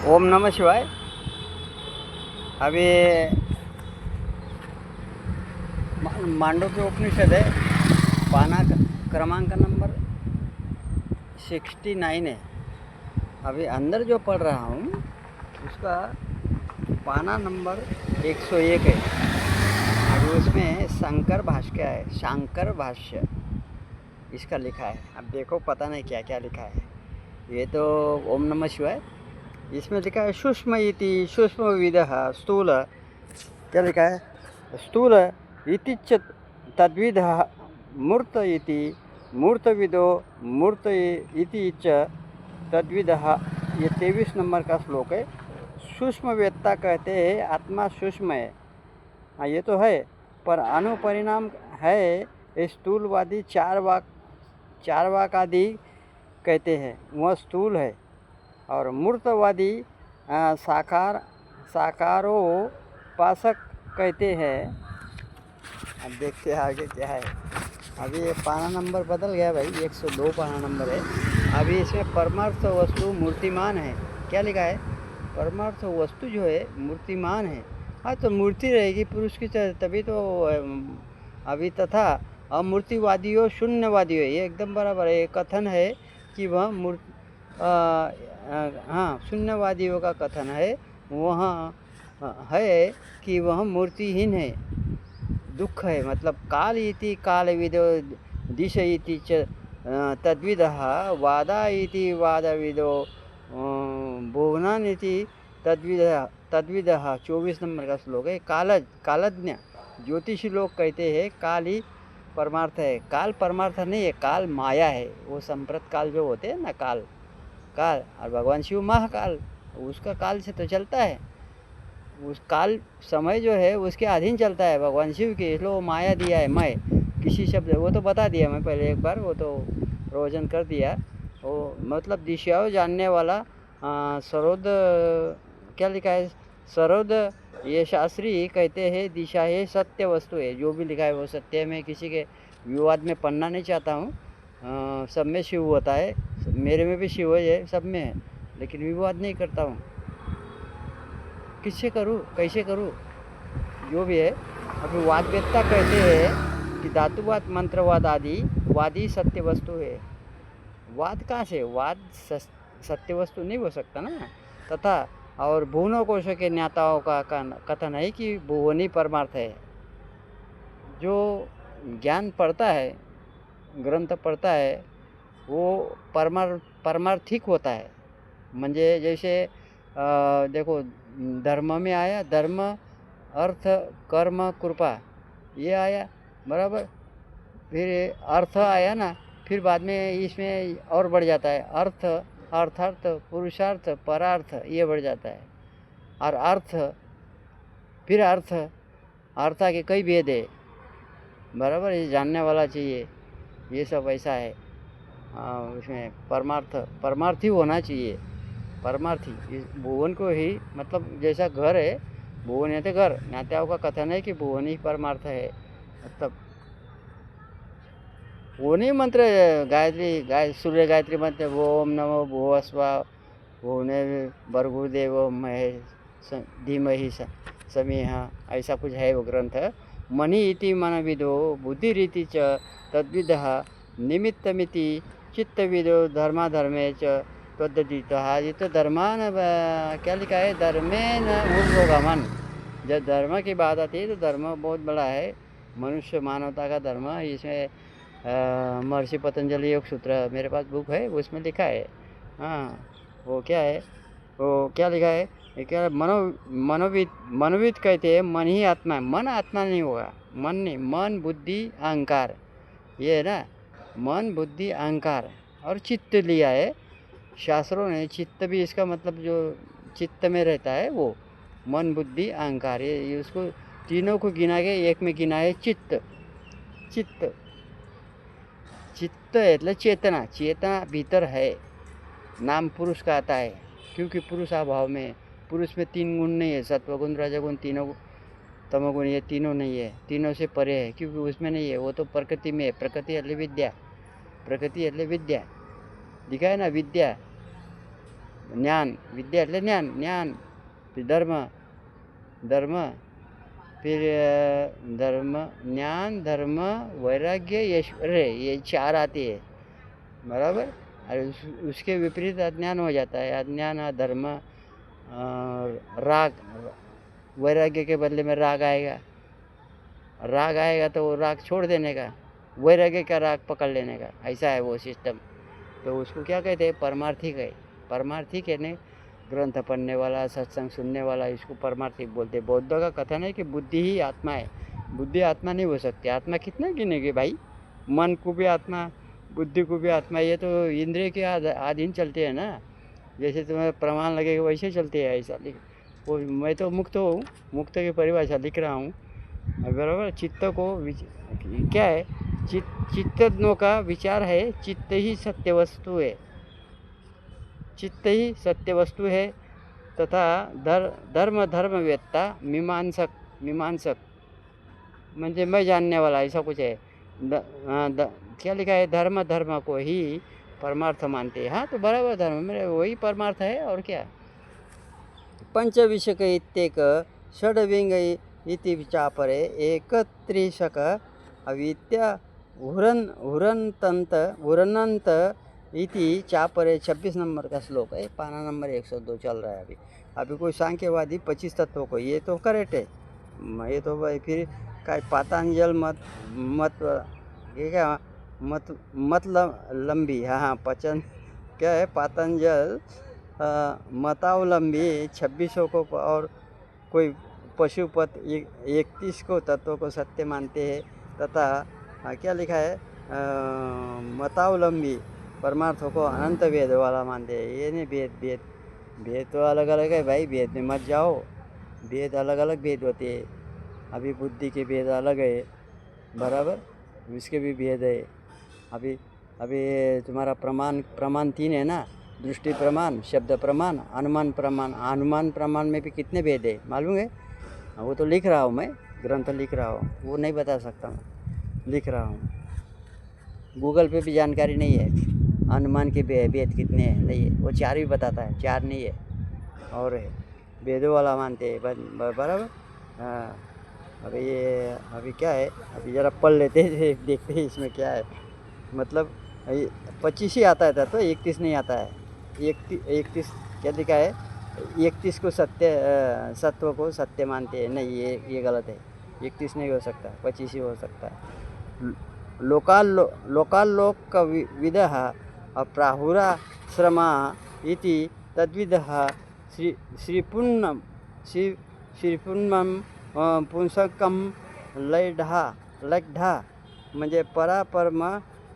ओम नमः शिवाय। अभी मांडव्य उपनिषद है, पाना क्रमांक नंबर 69 है। अभी अंदर जो पढ़ रहा हूँ उसका पाना नंबर 101 है। अभी उसमें शंकर भाष्य है, शांकर भाष्य इसका लिखा है। अब देखो पता नहीं क्या क्या लिखा है। ये तो ओम नमः शिवाय, इसमें लिखा है सूक्ष्म इति सूक्ष्म विदः स्थूल, क्या लिखा है, स्थूल इति च तद्विदः मूर्त इति मूर्तविदो मूर्त इति च तद्विदः। ये 23 नंबर का श्लोक है। सूक्ष्म वेत्ता कहते हैं आत्मा सूक्ष्म है। हाँ ये तो है, पर अनुपरिणाम है स्थूलवादी चार वाक आदि कहते हैं वह स्थूल है। और मूर्तवादी साकारोपासक कहते हैं। अब देखते हैं आगे क्या है। अभी ये पाना नंबर बदल गया भाई, 102 पाना नंबर है। अभी इसमें परमार्थ वस्तु मूर्तिमान है। क्या लिखा है, परमार्थ वस्तु जो है मूर्तिमान है। हाँ तो मूर्ति रहेगी पुरुष की तभी तो अभी तथा अमूर्तिवादियों शून्यवादियों, ये एकदम बराबर है। ये कथन है कि वह हाँ शून्यवादियों का कथन है वहाँ है कि वह मूर्तिहीन है, दुख है। मतलब काल इति काल विदो दिश इति च तद्विदः वादा इति वादविदो भुवनान इति तद्विदः 24 नंबर का श्लोक है। कालज्ञ ज्योतिषी लोग कहते हैं काल ही परमार्थ है। काल परमार्थ नहीं है, काल माया है। वो संप्रत काल जो होते हैं ना, काल और भगवान शिव महाकाल, उसका काल से तो चलता है। उस काल समय जो है उसके अधीन चलता है भगवान शिव के, इसलिए वो माया दिया है। मैं किसी शब्द वो तो बता दिया मैं पहले एक बार, वो तो प्रवचन कर दिया। वो मतलब दिशाओं जानने वाला सरोद, क्या लिखा है, सरोद ये शास्त्री कहते हैं दिशा है सत्य वस्तु है। जो भी लिखा है वो सत्य है। मैं किसी के विवाद में पढ़ना नहीं चाहता हूँ। सब में शिव होता है, मेरे में भी शिव है, सब में है, लेकिन विवाद नहीं करता हूँ। किससे करूँ, कैसे करूँ, जो भी है। अभी वादवेत्ता कहते हैं कि धातुवाद मंत्रवाद आदि वादी सत्य वस्तु है। वाद कहाँ से, वाद सत्य वस्तु नहीं हो सकता ना। तथा और भुवनों कोश के ज्ञाताओं का कथन है कि भुवनी परमार्थ है। जो ज्ञान पढ़ता है, ग्रंथ पढ़ता है, वो परमार्थिक होता है। म्हणजे जैसे देखो धर्म में आया, धर्म अर्थ कर्म कृपा ये आया बराबर। फिर अर्थ आया ना, फिर बाद में इसमें और बढ़ जाता है अर्थ, अर्थार्थ, पुरुषार्थ, परार्थ, ये बढ़ जाता है। और अर्थ, फिर अर्थ के कई भेद है बराबर, ये जानने वाला चाहिए। ये सब ऐसा है। उसमें परमार्थी होना चाहिए। परमार्थी इस भुवन को ही, मतलब जैसा घर है, भुवन है तो घर, ज्ञाताओं का कथन है कि भुवन ही परमार्थ है। मतलब वो नहीं मंत्र गायत्री सूर्य गायत्री मंत्र, ओम नमो भुव स्वा भुवने भर्गुदेव महेश धीमहि समीह, ऐसा कुछ है वो ग्रंथ। मनि इति मनविदो बुद्धिरीति च तद्विदः निमित्तमिति चित्तविदो धर्माधर्मे च तद्दितः। ये तो धर्मान क्या लिखा है, धर्मेन ऊर्ध्वगमन। जब धर्म की बात आती है तो धर्म बहुत बड़ा है, मनुष्य मानवता का धर्म। इसमें महर्षि पतंजलि योग सूत्र मेरे पास बुक है, उसमें लिखा है। हाँ वो क्या है, वो क्या लिखा है, ये क्या मनोविद कहते हैं मन ही आत्मा है। मन आत्मा नहीं होगा, मन नहीं, मन बुद्धि अहंकार, ये है ना, मन बुद्धि अहंकार और चित्त लिया है शास्त्रों ने। चित्त भी इसका मतलब जो चित्त में रहता है वो मन बुद्धि अहंकार, ये उसको तीनों को गिना के एक में गिना है चित्त। चित्त એટલે चेतना, चेतना भीतर है। नाम पुरुष का आता है क्योंकि पुरुष अभाव में, पुरुष में 3 गुण नहीं है, सत्वगुण रजगुण तीनों तमोगुण, ये तीनों नहीं है, तीनों से परे है क्योंकि उसमें नहीं है, वो तो प्रकृति में है। प्रकृति એટલે विद्या, प्रकृति એટલે विद्या, दिखा है ना विद्या, ज्ञान, विद्या એટલે જ્ઞાન, જ્ઞાન, फिर धर्म, धर्म, फिर धर्म, ज्ञान, धर्म, वैराग्य, ऐश्वर्य, ये 4 आती है, बराबर। और उसके विपरीत अज्ञान हो जाता है। अज्ञान, अधर्म, राग, वैराग्य के बदले में राग आएगा। राग आएगा तो वो राग छोड़ देने का, वैराग्य का राग पकड़ लेने का, ऐसा है वो सिस्टम। तो उसको क्या कहते हैं? परमार्थिक है। परमार्थिक है, नहीं ग्रंथ पढ़ने वाला, सत्संग सुनने वाला, इसको परमार्थिक बोलते हैं। बौद्ध का कथन है कि बुद्धि ही आत्मा है। बुद्धि आत्मा नहीं हो सकती। आत्मा कितना गिनेंगे भाई? मन को भी आत्मा, बुद्धि को भी आत्मा, ये तो इंद्रिय के अधीन चलते हैं ना। जैसे तुम्हें प्रमाण लगेगा वैसे चलते हैं, ऐसा लिख। वो मैं तो मुक्त हूँ, मुक्त की परिभाषा लिख रहा हूँ, बराबर। चित्त को क्या है? चित्तज्ञों का विचार है, चित्त ही सत्य वस्तु है, चित्त ही सत्य वस्तु है। तथा धर्मवेत्ता, मीमांसक म्हणजे मैं जानने वाला, ऐसा कुछ है। क्या लिखा है? धर्म को ही परमार्थ मानते हैं। हाँ, तो बराबर, धर्म मेरे वही परमार्थ है, और क्या। पंचविशक इत्येक षड्विंग इति चापरे एकत्रिशक अविद्या उरनंत इति चापरे 26 नंबर का श्लोक है। पाना नंबर 102 चल रहा है अभी। अभी कोई सांख्यवादी 25 तत्वों को, ये तो करेक्ट है, ये तो भाई फिर का पातंजल मत ये क्या लंबी, हाँ पचन क्या है? पातंजल मतावलंबी 26 को और कोई पशुपत 31 को तत्वों को सत्य मानते हैं। तथा क्या लिखा है? मतावलंबी परमार्थों को अनंत भेद वाला मानते हैं। ये नहीं भेद तो अलग अलग है भाई, भेद में मत जाओ। भेद अलग अलग भेद होते हैं। अभी बुद्धि के भेद अलग है, बराबर, इसके भी भेद है। अभी तुम्हारा प्रमाण 3 है ना, दृष्टि प्रमाण, शब्द प्रमाण, अनुमान प्रमाण। अनुमान प्रमाण में भी कितने भेद है मालूम है? वो तो लिख रहा हूँ मैं, ग्रंथ लिख रहा हूँ, वो नहीं बता सकता मैं, लिख रहा हूँ। गूगल पे भी जानकारी नहीं है अनुमान के भेद कितने हैं, नहीं है। वो 4 भी बताता है, 4 नहीं है, और है। भेदों वाला मानते हैं, बराबर। हाँ, अभी क्या है? अभी ज़रा पढ़ लेते हैं, देखते हैं इसमें क्या है। मतलब 25 ही आता है तो 31 नहीं आता है। 31 क्या लिखा है? 31 को सत्व को सत्य मानते हैं, नहीं, ये गलत है। 31 नहीं हो सकता, 25 ही हो सकता है। लोकाल्लोक विदः प्राहुराश्रमा इति तद्विदः श्रीपुण्यम पुंसकम लैढा म्हणजे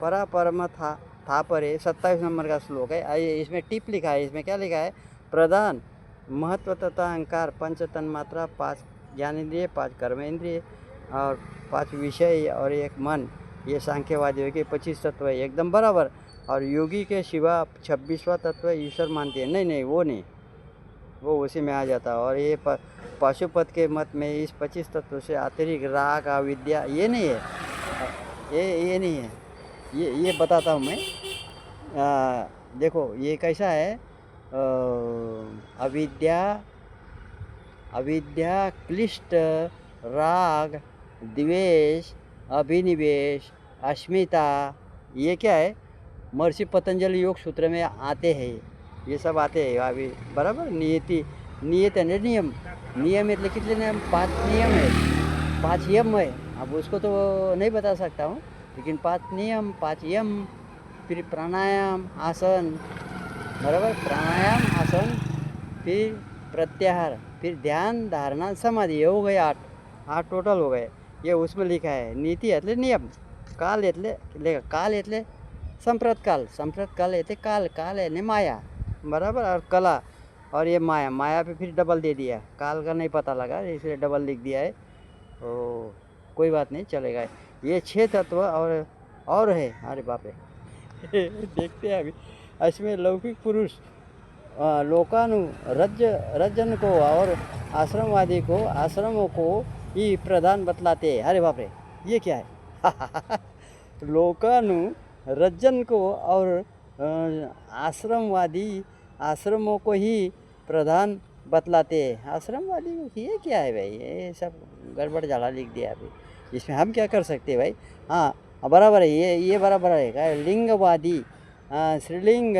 परापरम था परे 27 नंबर का श्लोक है। आइए, इसमें टिप लिखा है। इसमें क्या लिखा है? प्रधान महत्व तथा अहंकार, 5 तन्मात्रा, 5 ज्ञानेंद्रिय, 5 कर्मेंद्रिय और 5 विषय और 1 मन, ये सांख्यवादियों के 25 तत्व है, एकदम बराबर। और योगी के शिवा 26वां तत्व ईश्वर मानते हैं। नहीं, वो नहीं, वो उसी में आ जाता है। और ये पाशुपत के मत में इस 25 तत्व से अतिरिक्त राग, अविद्या, ये नहीं है, ये नहीं है। ये बताता हूँ मैं। देखो ये कैसा है? अविद्या, क्लिष्ट, राग, द्वेष, अभिनिवेश, अस्मिता, ये क्या है? महर्षि पतंजलि योग सूत्र में आते हैं, ये सब आते हैं अभी, बराबर। नियत है, नियम એટલે कितने नियम? 5 नियम है, 5 यम है। अब उसको तो नहीं बता सकता हूँ, लेकिन 5 नियम, 5 यम, फिर प्राणायाम, आसन, बराबर। प्राणायाम, आसन, फिर प्रत्याहार, फिर ध्यान, धारणा, समाधि, ये हो गए 8 टोटल हो गए। ये उसमें लिखा है। नीति એટલે नियम, काल એટલે संप्रत काल એટલે काल है ने माया, बराबर। और कला, और ये माया पे फिर डबल दे दिया, काल का नहीं पता लगा इसलिए डबल लिख दिया है। तो कोई बात नहीं, चलेगा। ये 6 तत्व और है। अरे बाप रे देखते हैं अभी। इसमें लौकिक पुरुष रज्जन को और आश्रमवादी को आश्रमों को ही प्रधान बतलाते हैं। अरे बाप रे, ये क्या है? लोकानु रज्जन को और आश्रमवादी आश्रमों को ही प्रधान बतलाते हैं। आश्रमवादी ये क्या है भाई, ये सब गड़बड़ झाला लिख दिया अभी, इसमें हम क्या कर सकते हैं भाई। हाँ बराबर है, ये बराबर है क्या लिंगवादी, स्त्रीलिंग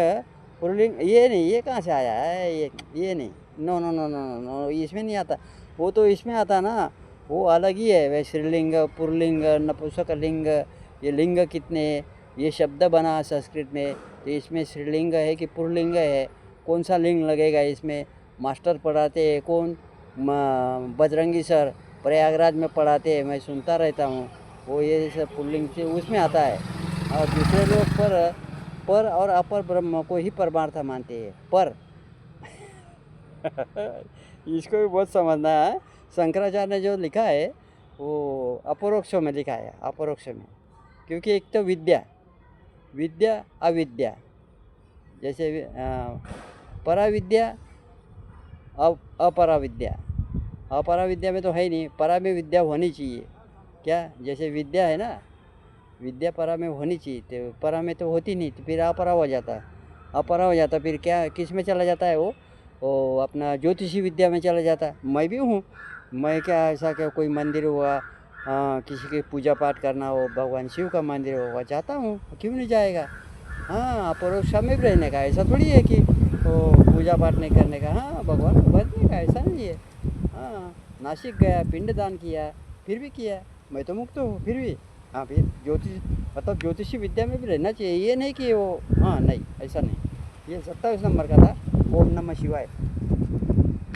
पुल्लिंग, ये नहीं, ये कहाँ से आया है, ये नहीं, no no no no no no, इसमें नहीं आता। वो तो इसमें आता ना, वो अलग ही है भाई। स्त्रीलिंग पुल्लिंग नपुंसकलिंग, ये लिंग कितने, ये शब्द बना संस्कृत में, तो इसमें स्त्रीलिंग है कि पुल्लिंग है, कौन सा लिंग लगेगा इसमें। मास्टर पढ़ाते हैं कौन, बजरंगी सर प्रयागराज में पढ़ाते हैं, मैं सुनता रहता हूँ। वो ये सब पुल्लिंग से उसमें आता है। और दूसरे लोग पर और अपर ब्रह्म को ही परमार्थ मानते हैं। पर इसको भी बहुत समझना है। शंकराचार्य ने जो लिखा है वो अपरोक्ष में लिखा है, अपरोक्ष में। क्योंकि एक तो विद्या अविद्या, जैसे पराविद्या अपरा विद्या, अपरा विद्या में तो है ही नहीं, परा में विद्या होनी चाहिए क्या। जैसे विद्या है ना, विद्या परा में होनी चाहिए, तो परा में तो होती नहीं, तो फिर अपरा हो जाता है। अपरा हो जाता फिर क्या, किस में चला जाता है वो अपना ज्योतिषी विद्या में चला जाता है। मैं भी हूँ, मैं क्या ऐसा क्या कोई मंदिर हुआ, किसी की पूजा पाठ करना हो, भगवान शिव का मंदिर होगा, जाता हूँ, क्यों नहीं जाएगा। हाँ परोक्ष में भी रहने का ऐसा थोड़ी है कि तो पूजा पाठ नहीं करने का, हाँ भगवान को भजने का ऐसा नहीं है। हाँ नासिक गया, पिंडदान किया, फिर भी किया, मैं तो मुक्त हूँ फिर भी। हाँ फिर मतलब ज्योतिषी विद्या में भी रहना चाहिए, ये नहीं कि वो, हाँ नहीं ऐसा नहीं। ये 27 नंबर का था। ओम नमः शिवाय।